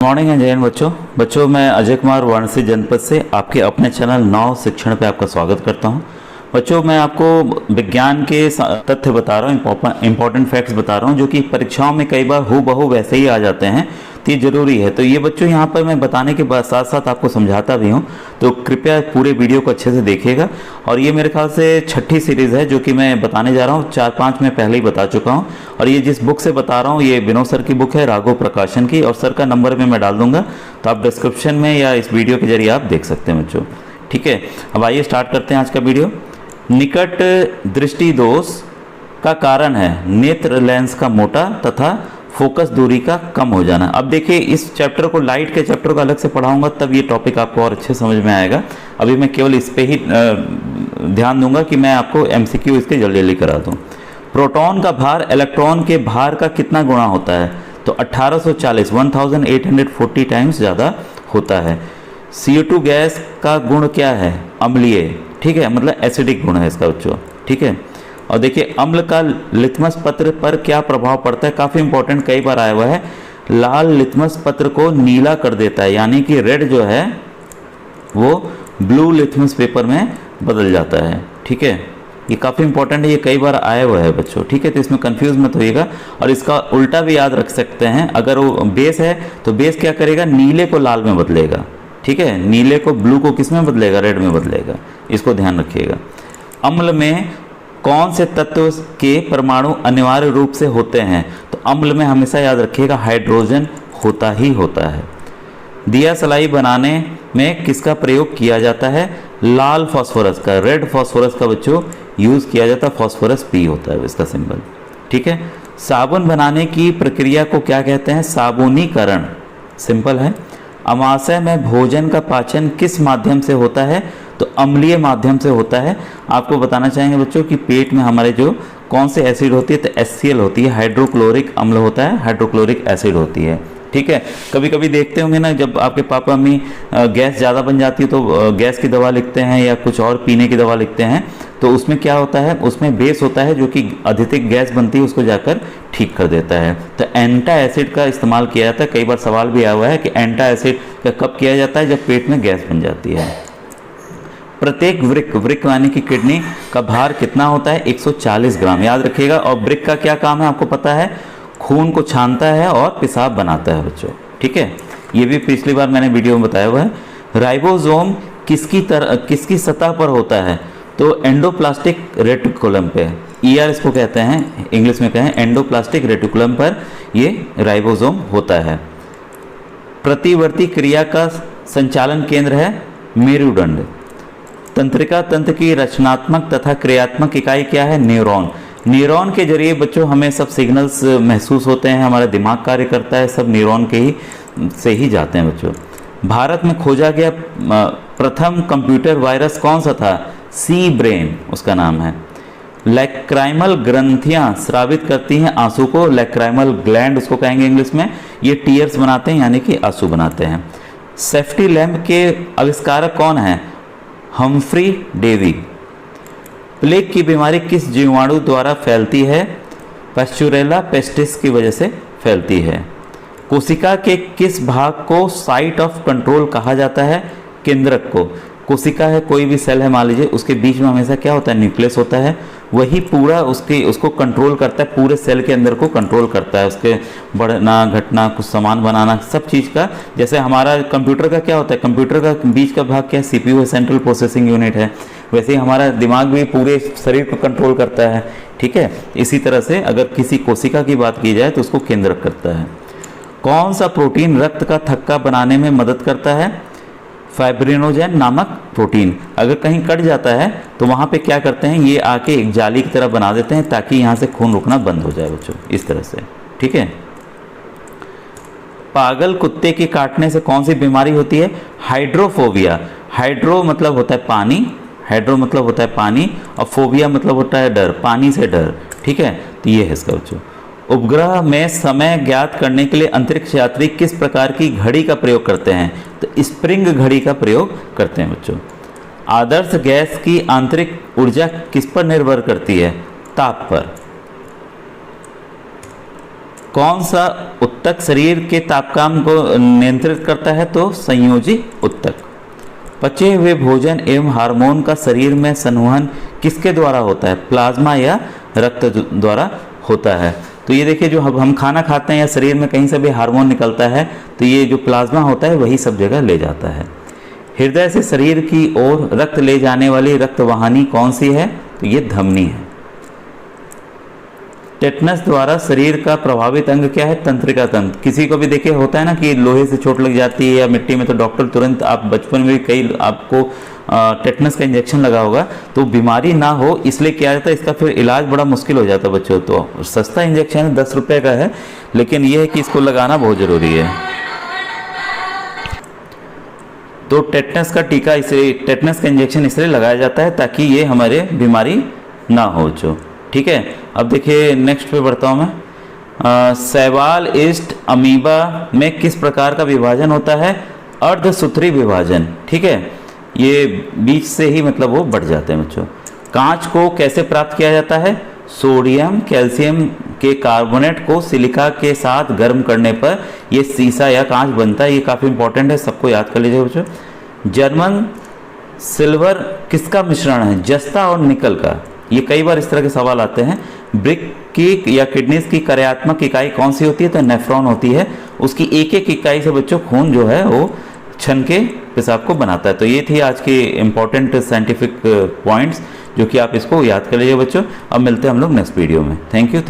Morning and जय हिंद बच्चों मैं अजय कुमार वाराणसी जनपद से आपके अपने चैनल नव शिक्षण पे आपका स्वागत करता हूं। बच्चों मैं आपको विज्ञान के तथ्य बता रहा हूं, इंपॉर्टेंट फैक्ट्स बता रहा हूं जो कि परीक्षाओं में कई बार हूबहू वैसे ही आ जाते हैं, तो ये जरूरी है। तो ये बच्चों यहाँ पर मैं बताने के बाद साथ साथ आपको समझाता भी हूँ, तो कृपया पूरे वीडियो को अच्छे से देखिएगा। और ये मेरे ख्याल से छठी सीरीज़ है जो कि मैं बताने जा रहा हूँ, 4-5 में पहले ही बता चुका हूँ। और ये जिस बुक से बता रहा हूँ ये विनोद सर की बुक है, राघव प्रकाशन की, और सर का नंबर भी मैं डाल दूंगा, तो आप डिस्क्रिप्शन में या इस वीडियो के जरिए आप देख सकते हैं बच्चों। ठीक है, अब आइए स्टार्ट करते हैं आज का वीडियो। निकट दृष्टि दोष का कारण है नेत्र लेंस का मोटा तथा फोकस दूरी का कम हो जाना। अब देखिए इस चैप्टर को, लाइट के चैप्टर को अलग से पढ़ाऊंगा तब ये टॉपिक आपको और अच्छे समझ में आएगा। अभी मैं केवल इस पे ही ध्यान दूंगा कि मैं आपको एमसीक्यू इसके जल्दी जल्दी करा दूं। प्रोटॉन का भार इलेक्ट्रॉन के भार का कितना गुणा होता है? तो 1840 1840 टाइम्स ज़्यादा होता है। CO2 गैस का गुण क्या है? अम्लीय, ठीक है, मतलब एसिडिक गुण है इसका बच्चों। ठीक है, और देखिए अम्ल का लिथमस पत्र पर क्या प्रभाव पड़ता है? काफ़ी इंपॉर्टेंट, कई बार आया हुआ है। लाल लिथमस पत्र को नीला कर देता है, यानी कि रेड जो है वो ब्लू लिथमस पेपर में बदल जाता है। ठीक है, ये काफ़ी इंपॉर्टेंट है, ये कई बार आया हुआ है बच्चों। ठीक है, तो इसमें कंफ्यूज मत होइएगा। और इसका उल्टा भी याद रख सकते हैं, अगर वो बेस है तो बेस क्या करेगा? नीले को लाल में बदलेगा। ठीक है, नीले को ब्लू को किस में बदलेगा? रेड में बदलेगा। इसको ध्यान रखिएगा। अम्ल में कौन से तत्व के परमाणु अनिवार्य रूप से होते हैं? तो अम्ल में हमेशा याद रखिएगा हाइड्रोजन होता ही होता है। दिया सलाई बनाने में किसका प्रयोग किया जाता है? लाल फास्फोरस का, रेड फास्फोरस का बच्चों यूज किया जाता है। फास्फोरस P होता है इसका सिंबल। ठीक है, साबुन बनाने की प्रक्रिया को क्या कहते हैं? साबुनीकरण, सिंपल है। अमाशय में भोजन का पाचन किस माध्यम से होता है? तो अम्लीय माध्यम से होता है। आपको बताना चाहेंगे बच्चों कि पेट में हमारे जो कौन से एसिड होती है? तो HCl होती है, हाइड्रोक्लोरिक अम्ल होता है, हाइड्रोक्लोरिक एसिड होती है। ठीक है, कभी कभी देखते होंगे ना, जब आपके पापा मम्मी गैस ज़्यादा बन जाती है तो गैस की दवा लिखते हैं या कुछ और पीने की दवा लिखते हैं, तो उसमें क्या होता है? उसमें बेस होता है जो कि अधिक गैस बनती है उसको जाकर ठीक कर देता है। तो एंटा एसिड का इस्तेमाल किया जाता है। कई बार सवाल भी आया हुआ है कि एंटा एसिड का कब किया जाता है? जब पेट में गैस बन जाती है। प्रत्येक वृक्क यानी कि किडनी का भार कितना होता है? 140 ग्राम, याद रखिएगा। और वृक्क का क्या काम है आपको पता है? खून को छानता है और पेशाब बनाता है बच्चों। ठीक है, ये भी पिछली बार मैंने वीडियो में बताया हुआ है। राइबोसोम किसकी सतह पर होता है? तो एंडोप्लास्टिक रेटिकुलम पे, ER इसको कहते हैं, इंग्लिश में कहें एंडोप्लास्टिक रेटिकुलम पर ये राइबोसोम होता है। प्रतिवर्ती क्रिया का संचालन केंद्र है मेरुदंड। तंत्रिका तंत्र की रचनात्मक तथा क्रियात्मक इकाई क्या है? न्यूरॉन। न्यूरॉन के जरिए बच्चों हमें सब सिग्नल्स महसूस होते हैं, हमारा दिमाग कार्य करता है, सब न्यूरॉन के ही से ही जाते हैं बच्चों। भारत में खोजा गया प्रथम कंप्यूटर वायरस कौन सा था? सी ब्रेन उसका नाम है। लैक्राइमल ग्रंथियां स्रावित करती हैं आंसू को, लैक्राइमल ग्लैंड उसको कहेंगे इंग्लिश में। ये टीयर्स बनाते हैं यानी कि आंसू बनाते हैं। सेफ्टी लैंप के आविष्कारक कौन है? Humphry Davy. प्लेग की बीमारी किस जीवाणु द्वारा फैलती है? पास्चुरेला पेस्टिस की वजह से फैलती है। कोशिका के किस भाग को साइट ऑफ कंट्रोल कहा जाता है? केंद्रक को। कोशिका है, कोई भी सेल है मान लीजिए, उसके बीच में हमेशा क्या होता है? न्यूक्लियस होता है। वही पूरा उसको कंट्रोल करता है, पूरे सेल के अंदर को कंट्रोल करता है, उसके बढ़ना घटना, कुछ सामान बनाना, सब चीज़ का। जैसे हमारा कंप्यूटर का क्या होता है? कंप्यूटर का बीच का भाग क्या है? CPU है, सेंट्रल प्रोसेसिंग यूनिट है। वैसे ही हमारा दिमाग भी पूरे शरीर को कंट्रोल करता है। ठीक है, इसी तरह से अगर किसी कोशिका की बात की जाए तो उसको केंद्रक करता है। कौन सा प्रोटीन रक्त का थक्का बनाने में मदद करता है? फाइब्रिनोजेन नामक प्रोटीन। अगर कहीं कट जाता है तो वहाँ पे क्या करते हैं? ये आके एक जाली की तरह बना देते हैं ताकि यहाँ से खून रुकना बंद हो जाए बच्चों, इस तरह से। ठीक है, पागल कुत्ते के काटने से कौन सी बीमारी होती है? हाइड्रोफोबिया। हाइड्रो मतलब होता है पानी, हाइड्रो मतलब होता है पानी, और फोबिया मतलब होता है डर, पानी से डर। ठीक है, तो ये है इसका बच्चों। उपग्रह में समय ज्ञात करने के लिए अंतरिक्ष यात्री किस प्रकार की घड़ी का प्रयोग करते हैं? तो स्प्रिंग घड़ी का प्रयोग करते हैं बच्चों। आदर्श गैस की आंतरिक ऊर्जा किस पर निर्भर करती है? ताप पर। कौन सा ऊतक शरीर के तापमान को नियंत्रित करता है? तो संयोजी ऊतक। पचे हुए भोजन एवं हार्मोन का शरीर में संवहन किसके द्वारा होता है? प्लाज्मा या रक्त द्वारा होता है। तो ये देखिए, जो हम खाना खाते हैं या शरीर में कहीं से भी हार्मोन निकलता है तो ये जो प्लाज्मा होता है वही सब जगह ले जाता है। हृदय से शरीर की ओर रक्त ले जाने वाली रक्तवाहिनी कौन सी है? तो ये धमनी है। टेटनस द्वारा शरीर का प्रभावित अंग क्या है? तंत्रिका तंत्र। किसी को भी देखिए होता है ना कि लोहे से चोट लग जाती है या मिट्टी में, तो डॉक्टर तुरंत, आप बचपन में भी कई आपको टेटनस का इंजेक्शन लगा होगा, तो बीमारी ना हो इसलिए किया जाता है। इसका फिर इलाज बड़ा मुश्किल हो जाता है बच्चों। तो सस्ता इंजेक्शन है, 10 रुपये का है, लेकिन यह है कि इसको लगाना बहुत ज़रूरी है। तो टेटनस का टीका इसलिए, टेटनस का इंजेक्शन इसलिए लगाया जाता है ताकि ये हमारे बीमारी ना हो जो, ठीक है। अब देखिए नेक्स्ट पे बढ़ता हूँ मैं। शैवाल, ईस्ट, अमीबा में किस प्रकार का विभाजन होता है? अर्धसूत्री विभाजन, ठीक है। ये बीच से ही मतलब वो बढ़ जाते हैं बच्चों। कांच को कैसे प्राप्त किया जाता है? सोडियम कैल्शियम के कार्बोनेट को सिलिका के साथ गर्म करने पर ये शीशा या कांच बनता है। ये काफ़ी इंपॉर्टेंट है, सबको याद कर लीजिए बच्चों। जर्मन सिल्वर किसका मिश्रण है? जस्ता और निकल का। ये कई बार इस तरह के सवाल आते हैं। ब्रिक की या किडनीज की कार्यात्मक इकाई कौन सी होती है? तो नेफ्रॉन होती है। उसकी एक एक इकाई से बच्चों खून जो है वो छन के पेशाब को बनाता है। तो ये थी आज के इम्पोर्टेंट साइंटिफिक पॉइंट्स जो कि आप इसको याद कर लीजिए बच्चों। अब मिलते हैं हम लोग नेक्स्ट वीडियो में। Thank you.